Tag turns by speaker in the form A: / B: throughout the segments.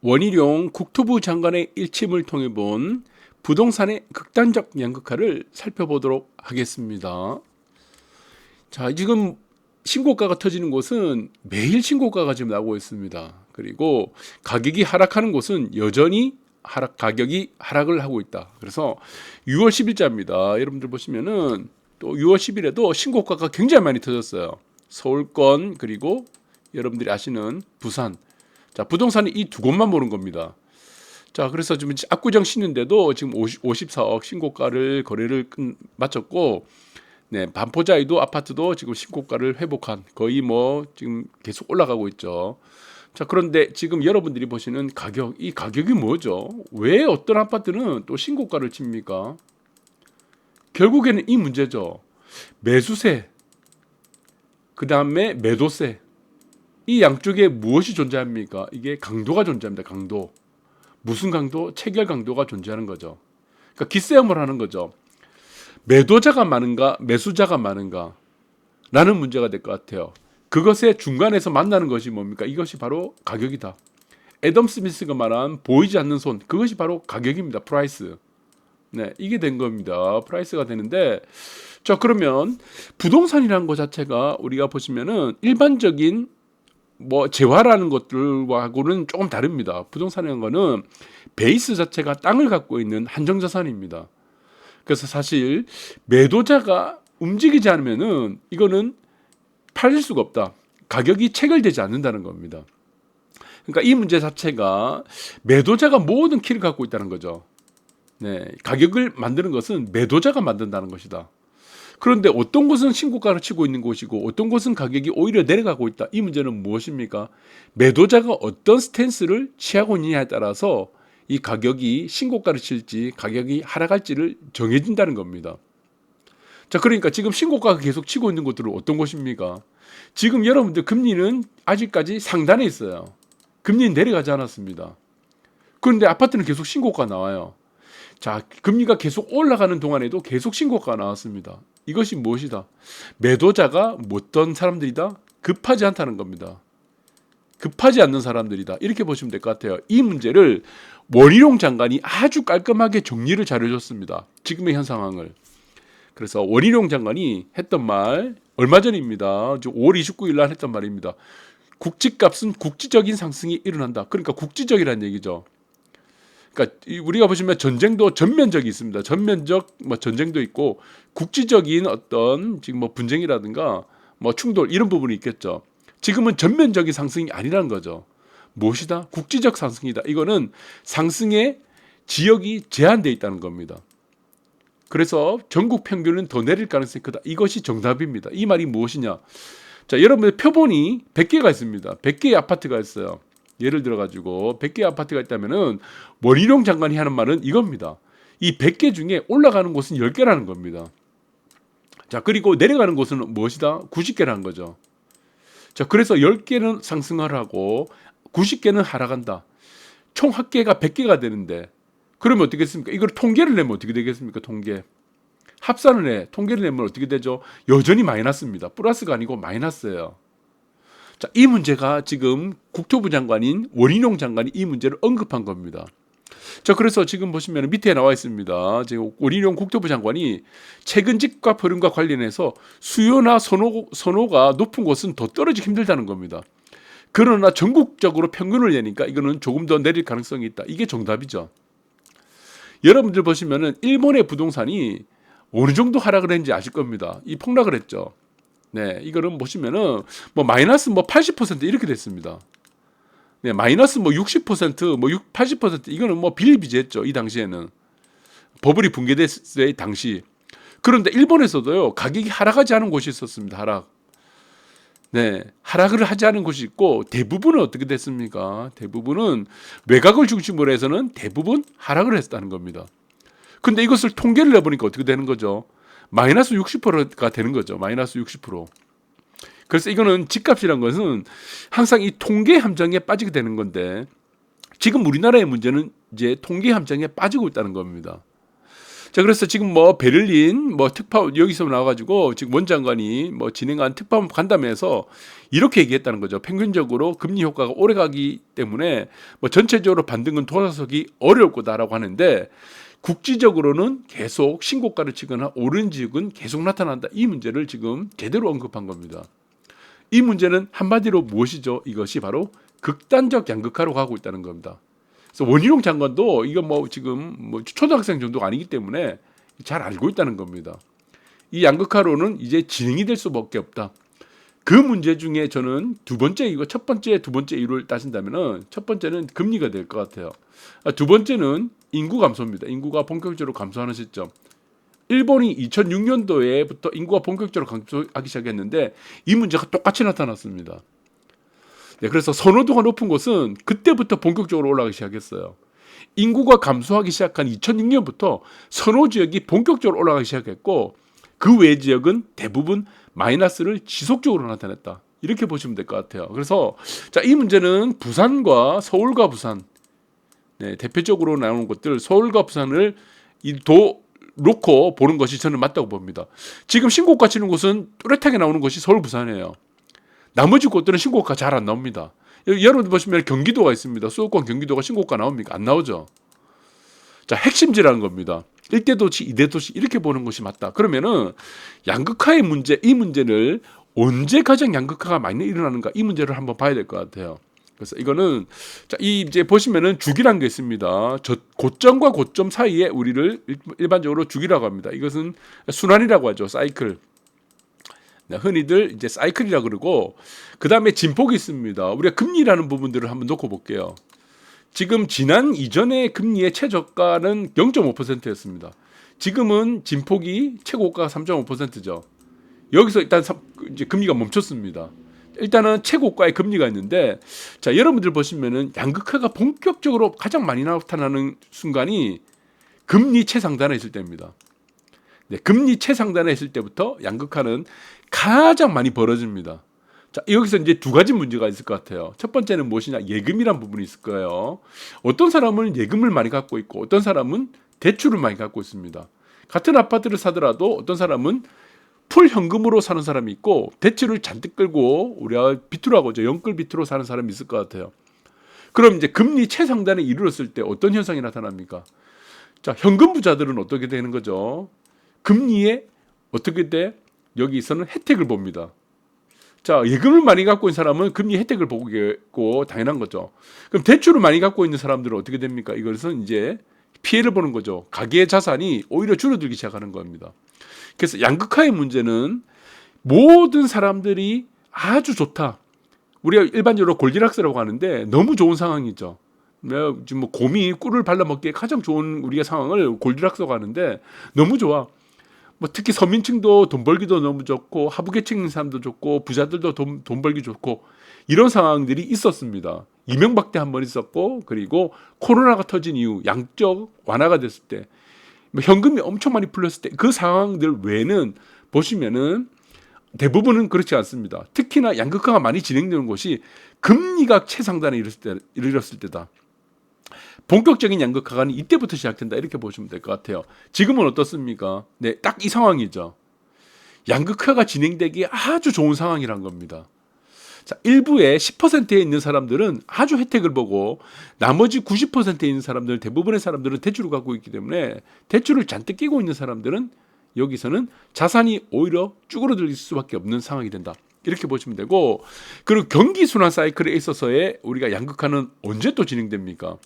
A: 원희룡 국토부 장관의 일침을 통해 본 부동산의 극단적 양극화를 살펴보도록 하겠습니다. 자, 지금 신고가가 터지는 곳은 매일 신고가가 지금 나오고 있습니다. 그리고 가격이 하락하는 곳은 여전히 가격이 하락을 하고 있다. 그래서 6월 10일자입니다. 여러분들 보시면은 또 6월 10일에도 신고가가 굉장히 많이 터졌어요. 서울권 그리고 여러분들이 아시는 부산. 자, 부동산이 이 두 곳만 보는 겁니다. 자, 그래서 지금 압구정 신는데도 지금 54억 신고가를 거래를 마쳤고, 네, 반포자이도 아파트도 지금 신고가를 회복한 거의 뭐 지금 계속 올라가고 있죠. 자, 그런데 지금 여러분들이 보시는 가격, 이 가격이 뭐죠? 왜 어떤 아파트는 또 신고가를 칩니까? 결국에는 이 문제죠. 매수세, 그 다음에 매도세. 이 양쪽에 무엇이 존재합니까? 이게 강도가 존재합니다. 강도. 무슨 강도? 체결 강도가 존재하는 거죠. 그러니까 기싸움을 하는 거죠. 매도자가 많은가, 매수자가 많은가? 라는 문제가 될 것 같아요. 그것의 중간에서 만나는 것이 뭡니까? 이것이 바로 가격이다. 애덤 스미스가 말한 보이지 않는 손, 그것이 바로 가격입니다. 프라이스. 네, 이게 된 겁니다. 프라이스가 되는데, 자, 그러면 부동산이라는 것 자체가 우리가 보시면은 일반적인 뭐 재화라는 것들하고는 조금 다릅니다. 부동산이라는 거는 베이스 자체가 땅을 갖고 있는 한정자산입니다. 그래서 사실 매도자가 움직이지 않으면은 이거는 팔릴 수가 없다. 가격이 체결되지 않는다는 겁니다. 그러니까 이 문제 자체가 매도자가 모든 키를 갖고 있다는 거죠. 네, 가격을 만드는 것은 매도자가 만든다는 것이다. 그런데 어떤 곳은 신고가를 치고 있는 곳이고 어떤 곳은 가격이 오히려 내려가고 있다. 이 문제는 무엇입니까? 매도자가 어떤 스탠스를 취하고 있느냐에 따라서 이 가격이 신고가를 칠지 가격이 하락할지를 정해진다는 겁니다. 자, 그러니까 지금 신고가가 계속 치고 있는 곳들은 어떤 곳입니까? 지금 여러분들 금리는 아직까지 상단에 있어요. 금리는 내려가지 않았습니다. 그런데 아파트는 계속 신고가 나와요. 자, 금리가 계속 올라가는 동안에도 계속 신고가가 나왔습니다. 이것이 무엇이다? 매도자가 어떤 사람들이다? 급하지 않다는 겁니다. 급하지 않는 사람들이다. 이렇게 보시면 될 것 같아요. 이 문제를 원희룡 장관이 아주 깔끔하게 정리를 잘해줬습니다. 지금의 현 상황을. 그래서 원희룡 장관이 했던 말 얼마 전입니다. 5월 29일 날 했던 말입니다. 국지값은 국지적인 상승이 일어난다. 그러니까 국지적이라는 얘기죠. 그러니까 우리가 보시면 전쟁도 전면적이 있습니다. 전면적 뭐 전쟁도 있고 국지적인 어떤 지금 뭐 분쟁이라든가 뭐 충돌 이런 부분이 있겠죠. 지금은 전면적인 상승이 아니라는 거죠. 무엇이다? 국지적 상승이다. 이거는 상승의 지역이 제한되어 있다는 겁니다. 그래서 전국 평균은 더 내릴 가능성이 크다. 이것이 정답입니다. 이 말이 무엇이냐? 자, 여러분의 표본이 100개가 있습니다. 100개의 아파트가 있어요. 예를 들어 가지고 100개의 아파트가 있다면은 원희룡 장관이 하는 말은 이겁니다. 이 100개 중에 올라가는 곳은 10개라는 겁니다. 자, 그리고 내려가는 곳은 무엇이다? 90개라는 거죠. 자, 그래서 10개는 상승을 하고 90개는 하락한다. 총 합계가 100개가 되는데 그러면 어떻게 됐습니까? 이걸 통계를 내면 어떻게 되겠습니까? 통계. 합산을 해. 통계를 내면 어떻게 되죠? 여전히 마이너스입니다. 플러스가 아니고 마이너스예요. 자, 이 문제가 지금 국토부 장관인 원희룡 장관이 이 문제를 언급한 겁니다. 자, 그래서 지금 보시면 밑에 나와 있습니다. 지금 원희룡 국토부 장관이 최근 집값 흐름과 관련해서 수요나 선호가 높은 곳은 더 떨어지기 힘들다는 겁니다. 그러나 전국적으로 평균을 내니까 이거는 조금 더 내릴 가능성이 있다. 이게 정답이죠. 여러분들 보시면은 일본의 부동산이 어느 정도 하락을 했는지 아실 겁니다. 이 폭락을 했죠. 네, 이거는 보시면은 뭐 마이너스 뭐 80% 이렇게 됐습니다. 네, 마이너스 뭐 60%, 뭐 80% 이거는 뭐 비일비재했죠. 이 당시에는 버블이 붕괴됐을 당시. 그런데 일본에서도요 가격이 하락하지 않은 곳이 있었습니다. 하락. 네, 하락을 하지 않은 곳이 있고 대부분은 어떻게 됐습니까? 대부분은 외곽을 중심으로 해서는 대부분 하락을 했다는 겁니다. 근데 이것을 통계를 내보니까 어떻게 되는 거죠? 마이너스 60%가 되는 거죠. 마이너스 60%. 그래서 이거는 집값이란 것은 항상 이 통계 함정에 빠지게 되는 건데 지금 우리나라의 문제는 이제 통계 함정에 빠지고 있다는 겁니다. 자, 그래서 지금 뭐 베를린 뭐 특파원 여기서 나와가지고 지금 원장관이 뭐 진행한 특파원 간담회에서 이렇게 얘기했다는 거죠. 평균적으로 금리 효과가 오래 가기 때문에 뭐 전체적으로 반등은 돌아서기 어려울 거다라고 하는데 국지적으로는 계속 신고가를 치거나 오른 지역은 계속 나타난다. 이 문제를 지금 제대로 언급한 겁니다. 이 문제는 한마디로 무엇이죠? 이것이 바로 극단적 양극화로 가고 있다는 겁니다. 그래서 원희룡 장관도 이거 뭐 지금 뭐 초등학생 정도가 아니기 때문에 잘 알고 있다는 겁니다. 이 양극화로는 이제 진행이 될 수밖에 없다. 그 문제 중에 저는 두 번째 이거 첫 번째 두 번째 이유를 따진다면은 첫 번째는 금리가 될 것 같아요. 두 번째는 인구 감소입니다. 인구가 본격적으로 감소하는 시점. 일본이 2006년도에부터 인구가 본격적으로 감소하기 시작했는데 이 문제가 똑같이 나타났습니다. 네, 그래서 선호도가 높은 곳은 그때부터 본격적으로 올라가기 시작했어요. 인구가 감소하기 시작한 2006년부터 선호 지역이 본격적으로 올라가기 시작했고 그 외 지역은 대부분 마이너스를 지속적으로 나타냈다. 이렇게 보시면 될 것 같아요. 그래서 자, 이 문제는 부산과 서울과 부산, 네, 대표적으로 나오는 곳들 서울과 부산을 놓고 보는 것이 저는 맞다고 봅니다. 지금 신고가 치는 곳은 뚜렷하게 나오는 것이 서울, 부산이에요. 나머지 곳들은 신고가 잘 안 나옵니다. 여러분 보시면 경기도가 있습니다. 수도권 경기도가 신고가 나옵니까? 안 나오죠. 자, 핵심지라는 겁니다. 1대 도시, 2대 도시 이렇게 보는 것이 맞다. 그러면은 양극화의 문제, 이 문제를 언제 가장 양극화가 많이 일어나는가 이 문제를 한번 봐야 될 것 같아요. 그래서 이거는 자, 이 이제 보시면은 주기라는 게 있습니다. 저 고점과 고점 사이에 우리를 일반적으로 주기라고 합니다. 이것은 순환이라고 하죠. 사이클. 흔히들 이제 사이클이라 그러고 그 다음에 진폭이 있습니다. 우리가 금리라는 부분들을 한번 놓고 볼게요. 지금 지난 이전의 금리의 최저가는 0.5%였습니다. 지금은 진폭이 최고가가 3.5%죠. 여기서 일단 이제 금리가 멈췄습니다. 일단은 최고가의 금리가 있는데 자, 여러분들 보시면은 양극화가 본격적으로 가장 많이 나타나는 순간이 금리 최상단에 있을 때입니다. 네, 금리 최상단에 있을 때부터 양극화는 가장 많이 벌어집니다. 자, 여기서 이제 두 가지 문제가 있을 것 같아요. 첫 번째는 무엇이냐? 예금이란 부분이 있을 거예요. 어떤 사람은 예금을 많이 갖고 있고 어떤 사람은 대출을 많이 갖고 있습니다. 같은 아파트를 사더라도 어떤 사람은 풀 현금으로 사는 사람이 있고 대출을 잔뜩 끌고 우리가 비투라고 하죠. 영끌 비투로 사는 사람이 있을 것 같아요. 그럼 이제 금리 최상단에 이르렀을 때 어떤 현상이 나타납니까? 자, 현금 부자들은 어떻게 되는 거죠? 금리에 어떻게 돼? 여기서는 혜택을 봅니다. 자, 예금을 많이 갖고 있는 사람은 금리 혜택을 보고 당연한 거죠. 그럼 대출을 많이 갖고 있는 사람들은 어떻게 됩니까? 이것은 이제 피해를 보는 거죠. 가계 자산이 오히려 줄어들기 시작하는 겁니다. 그래서 양극화의 문제는 모든 사람들이 아주 좋다. 우리가 일반적으로 골디락스라고 하는데 너무 좋은 상황이죠. 지금 뭐 곰이 꿀을 발라먹기에 가장 좋은 우리가 상황을 골디락스라고 하는데 너무 좋아. 뭐 특히 서민층도 돈 벌기도 너무 좋고 하부계층 사람도 좋고 부자들도 돈 벌기 좋고 이런 상황들이 있었습니다. 이명박 때 한 번 있었고 그리고 코로나가 터진 이후 양적 완화가 됐을 때 뭐 현금이 엄청 많이 풀렸을 때 그 상황들 외에는 보시면은 대부분은 그렇지 않습니다. 특히나 양극화가 많이 진행되는 곳이 금리가 최상단에 이르렀을 때다. 본격적인 양극화가 이때부터 시작된다 이렇게 보시면 될 것 같아요. 지금은 어떻습니까? 네, 딱 이 상황이죠. 양극화가 진행되기 아주 좋은 상황이란 겁니다. 자, 일부의 10%에 있는 사람들은 아주 혜택을 보고 나머지 90%에 있는 사람들, 대부분의 사람들은 대출을 갖고 있기 때문에 대출을 잔뜩 끼고 있는 사람들은 여기서는 자산이 오히려 쭈그러들 수밖에 없는 상황이 된다. 이렇게 보시면 되고 그리고 경기 순환 사이클에 있어서의 우리가 양극화는 언제 또 진행됩니까?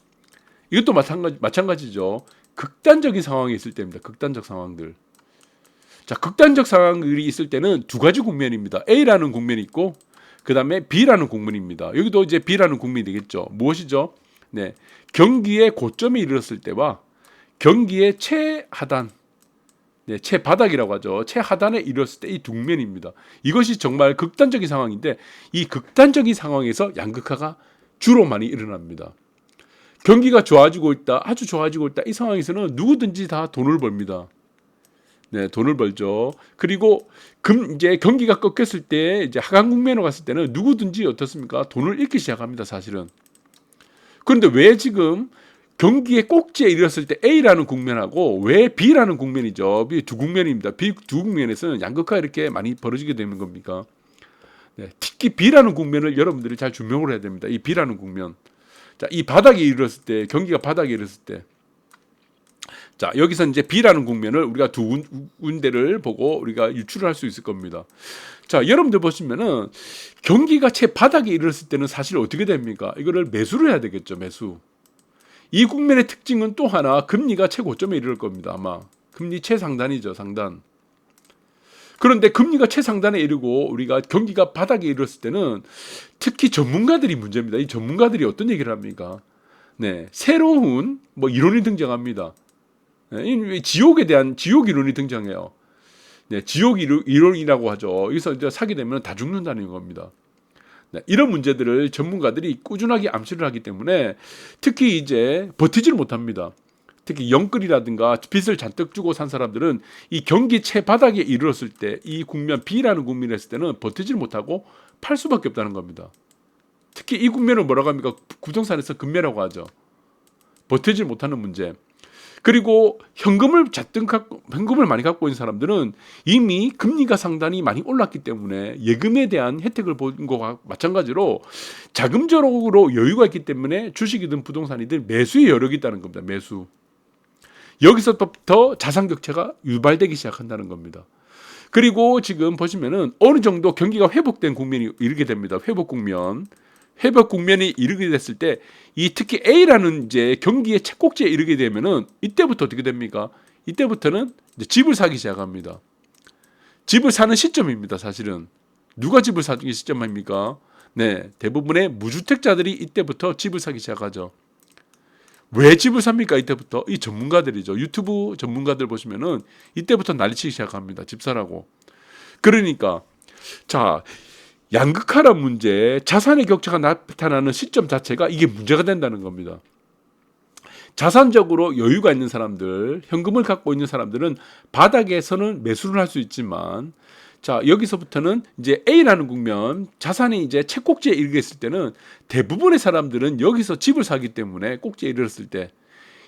A: 이것도 마찬가지죠. 극단적인 상황이 있을 때입니다. 극단적 상황들. 자, 극단적 상황들이 있을 때는 두 가지 국면입니다. A라는 국면이 있고 그 다음에 B라는 국면입니다. 여기도 이제 B라는 국면이 되겠죠. 무엇이죠? 네, 경기의 고점에 이르렀을 때와 경기의 최하단, 네, 최바닥이라고 하죠. 최하단에 이르렀을 때 이 두 국면입니다. 이것이 정말 극단적인 상황인데 이 극단적인 상황에서 양극화가 주로 많이 일어납니다. 경기가 좋아지고 있다, 아주 좋아지고 있다. 이 상황에서는 누구든지 다 돈을 벌니다. 네, 돈을 벌죠. 그리고 이제 경기가 꺾였을 때 이제 하강 국면으로 갔을 때는 누구든지 어떻습니까? 돈을 잃기 시작합니다, 사실은. 그런데 왜 지금 경기의 꼭지에 이르렀을 때 A라는 국면하고 왜 B라는 국면이죠. B 두 국면입니다. B 두 국면에서는 양극화가 이렇게 많이 벌어지게 되는 겁니까? 네, 특히 B라는 국면을 여러분들이 잘 증명을 해야 됩니다. 이 B라는 국면. 자, 이 바닥에 이르렀을 때, 경기가 바닥에 이르렀을 때, 자, 여기서 이제 B라는 국면을 우리가 두 군데를 보고 우리가 유출을 할 수 있을 겁니다. 자, 여러분들 보시면은 경기가 채 바닥에 이르렀을 때는 사실 어떻게 됩니까? 이거를 매수를 해야 되겠죠, 매수. 이 국면의 특징은 또 하나, 금리가 최고점에 이를 겁니다, 아마. 금리 최상단이죠, 상단. 그런데 금리가 최상단에 이르고 우리가 경기가 바닥에 이르렀을 때는 특히 전문가들이 문제입니다. 이 전문가들이 어떤 얘기를 합니까? 네, 새로운 이론이 등장합니다. 네, 지옥에 대한 지옥 이론이 등장해요. 네, 지옥 이론이라고 하죠. 여기서 이제 사게 되면 다 죽는다는 겁니다. 네, 이런 문제들을 전문가들이 꾸준하게 암시를 하기 때문에 특히 이제 버티지를 못합니다. 특히 영끌이라든가 빚을 잔뜩 주고 산 사람들은 이 경기 최바닥에 이르렀을 때 이 국면 B라는 국면에 있을 때는 버티지를 못하고 팔 수밖에 없다는 겁니다. 특히 이 국면을 뭐라고 합니까? 부동산에서 금매라고 하죠. 버티지 못하는 문제. 그리고 현금을 많이 갖고 있는 사람들은 이미 금리가 상당히 많이 올랐기 때문에 예금에 대한 혜택을 본 것과 마찬가지로 자금적으로 여유가 있기 때문에 주식이든 부동산이든 매수의 여력이 있다는 겁니다. 매수. 여기서부터 자산 격차가 유발되기 시작한다는 겁니다. 그리고 지금 보시면은 어느 정도 경기가 회복된 국면이 이르게 됩니다. 회복 국면이 이르게 됐을 때 이 특히 A라는 이제 경기의 최꼭지에 이르게 되면은 이때부터 어떻게 됩니까? 이때부터는 이제 집을 사기 시작합니다. 집을 사는 시점입니다. 사실은 누가 집을 사기 시점입니까? 네, 대부분의 무주택자들이 이때부터 집을 사기 시작하죠. 왜 집을 삽니까? 이때부터 이 전문가들이죠. 유튜브 전문가들 보시면은 이때부터 난리치기 시작합니다. 집 사라고. 그러니까 자, 양극화란 문제, 자산의 격차가 나타나는 시점 자체가 이게 문제가 된다는 겁니다. 자산적으로 여유가 있는 사람들, 현금을 갖고 있는 사람들은 바닥에서는 매수를 할 수 있지만, 자, 여기서부터는 이제 A라는 국면, 자산이 이제 최꼭지에 이르겠을 때는 대부분의 사람들은 여기서 집을 사기 때문에 꼭지에 이르렀을 때,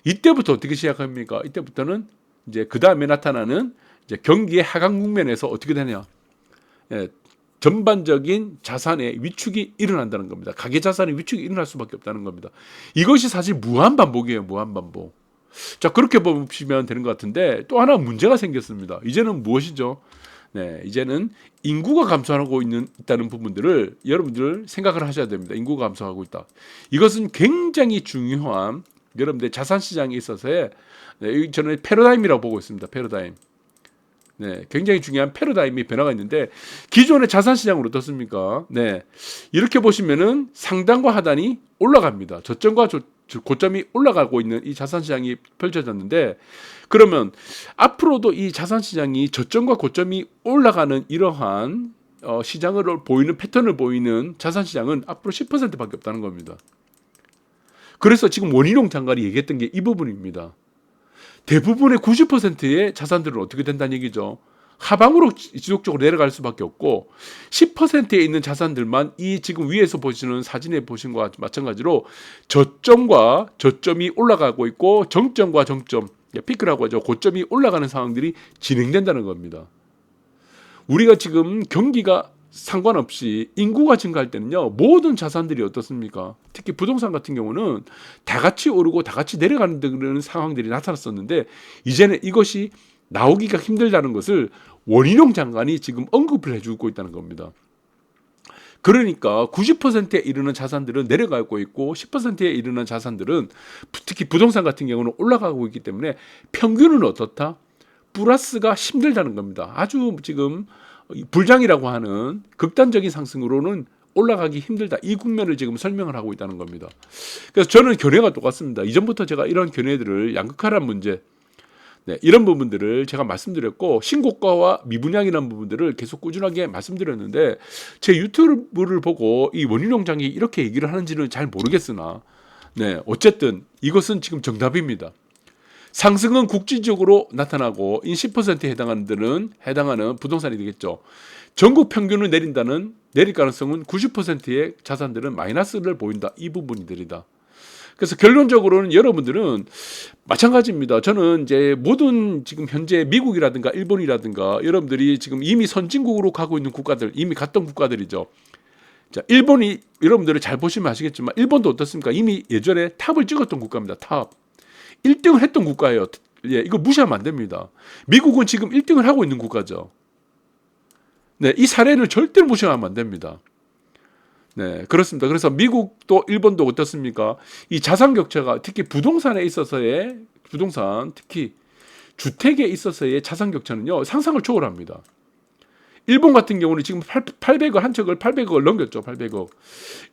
A: 이때부터 어떻게 시작합니까? 이때부터는 이제 그 다음에 나타나는 이제 경기의 하강 국면에서 어떻게 되냐? 예, 전반적인 자산의 위축이 일어난다는 겁니다. 가계 자산의 위축이 일어날 수밖에 없다는 겁니다. 이것이 사실 무한 반복이에요. 무한 반복. 자, 그렇게 보시면 되는 것 같은데 또 하나 문제가 생겼습니다. 이제는 무엇이죠? 네, 이제는 인구가 감소하고 있다는 부분들을 여러분들 생각을 하셔야 됩니다. 인구가 감소하고 있다. 이것은 굉장히 중요한 여러분들 자산 시장에 있어서의 저는 패러다임이라고 보고 있습니다. 패러다임. 네, 굉장히 중요한 패러다임이 변화가 있는데 기존의 자산 시장은 어떻습니까? 네, 이렇게 보시면은 상단과 하단이 올라갑니다. 저점과 고점이 올라가고 있는 이 자산 시장이 펼쳐졌는데 그러면 앞으로도 이 자산 시장이 저점과 고점이 올라가는 이러한 시장을 보이는 패턴을 보이는 자산 시장은 앞으로 10%밖에 없다는 겁니다. 그래서 지금 원희룡 장관이 얘기했던 게 이 부분입니다. 대부분의 90%의 자산들은 어떻게 된다는 얘기죠. 하방으로 지속적으로 내려갈 수밖에 없고 10%에 있는 자산들만 이 지금 위에서 보시는 사진에 보신 것과 마찬가지로 저점과 저점이 올라가고 있고 정점과 정점, 피크라고 하죠. 고점이 올라가는 상황들이 진행된다는 겁니다. 우리가 지금 경기가 상관없이 인구가 증가할 때는요, 모든 자산들이 어떻습니까? 특히 부동산 같은 경우는 다 같이 오르고 다 같이 내려가는 그런 상황들이 나타났었는데 이제는 이것이 나오기가 힘들다는 것을 원희룡 장관이 지금 언급을 해주고 있다는 겁니다. 그러니까 90%에 이르는 자산들은 내려가고 있고 10%에 이르는 자산들은 특히 부동산 같은 경우는 올라가고 있기 때문에 평균은 어떻다? 플러스가 힘들다는 겁니다. 아주 지금 불장이라고 하는 극단적인 상승으로는 올라가기 힘들다. 이 국면을 지금 설명을 하고 있다는 겁니다. 그래서 저는 견해가 똑같습니다. 이전부터 제가 이런 견해들을 양극화란 문제, 네, 이런 부분들을 제가 말씀드렸고 신고가와 미분양이라는 부분들을 계속 꾸준하게 말씀드렸는데 제 유튜브를 보고 이 원희룡 장이 이렇게 얘기를 하는지는 잘 모르겠으나 네, 어쨌든 이것은 지금 정답입니다. 상승은 국지적으로 나타나고 이 10%에 해당하는 부동산이 되겠죠. 전국 평균을 내릴 가능성은 90%의 자산들은 마이너스를 보인다. 이 부분들이다. 그래서 결론적으로는 여러분들은 마찬가지입니다. 저는 이제 모든 지금 현재 미국이라든가 일본이라든가 여러분들이 지금 이미 선진국으로 가고 있는 국가들, 이미 갔던 국가들이죠. 자, 일본이 여러분들이 잘 보시면 아시겠지만 일본도 어떻습니까? 이미 예전에 탑을 찍었던 국가입니다. 탑. 1등을 했던 국가예요. 예, 이거 무시하면 안 됩니다. 미국은 지금 1등을 하고 있는 국가죠. 네, 이 사례를 절대로 무시하면 안 됩니다. 네, 그렇습니다. 그래서 미국도 일본도 어떻습니까? 이 자산 격차가 특히 부동산에 있어서의 부동산, 특히 주택에 있어서의 자산 격차는요, 상상을 초월합니다. 일본 같은 경우는 지금 800억 한 채를 800억을 넘겼죠. 800억.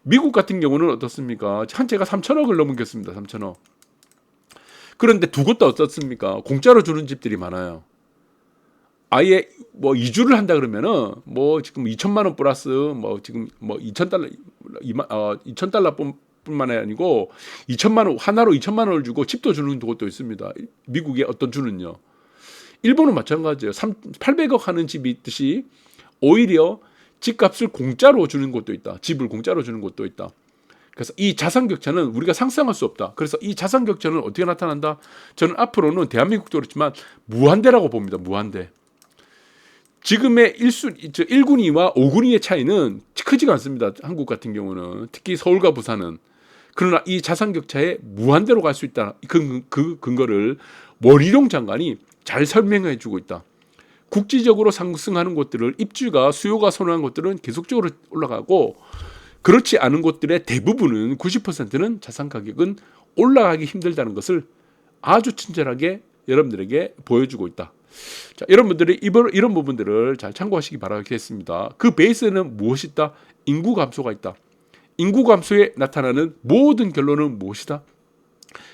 A: 미국 같은 경우는 어떻습니까? 한 채가 3천억을 넘겼습니다. 3천억. 그런데 두 곳 다 어떻습니까? 공짜로 주는 집들이 많아요. 아예 뭐 이주를 한다 그러면은 뭐 지금 2천만 원 플러스 뭐 지금 뭐 2,000달러 2,000달러 뿐만 아니고 2천만 원 하나로 2천만 원을 주고 집도 주는 곳도 있습니다. 미국의 어떤 주는요. 일본은 마찬가지예요. 800억 하는 집이 있듯이 오히려 집값을 공짜로 주는 곳도 있다. 집을 공짜로 주는 곳도 있다. 그래서 이 자산 격차는 우리가 상상할 수 없다. 그래서 이 자산 격차는 어떻게 나타난다? 저는 앞으로는 대한민국도 그렇지만 무한대라고 봅니다. 무한대. 지금의 1군위와 5군위의 차이는 크지가 않습니다. 한국 같은 경우는. 특히 서울과 부산은. 그러나 이 자산 격차에 무한대로 갈 수 있다. 그 근거를 원희룡 장관이 잘 설명해 주고 있다. 국지적으로 상승하는 곳들을 입주가 수요가 선호한 곳들은 계속적으로 올라가고 그렇지 않은 곳들의 대부분은 90%는 자산 가격은 올라가기 힘들다는 것을 아주 친절하게 여러분들에게 보여주고 있다. 자, 여러분들이 이런 부분들을 잘 참고하시기 바라겠습니다. 그 베이스는 무엇이다? 인구 감소가 있다. 인구 감소에 나타나는 모든 결론은 무엇이다?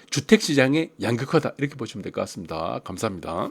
A: 주택시장의 양극화다. 이렇게 보시면 될 것 같습니다. 감사합니다.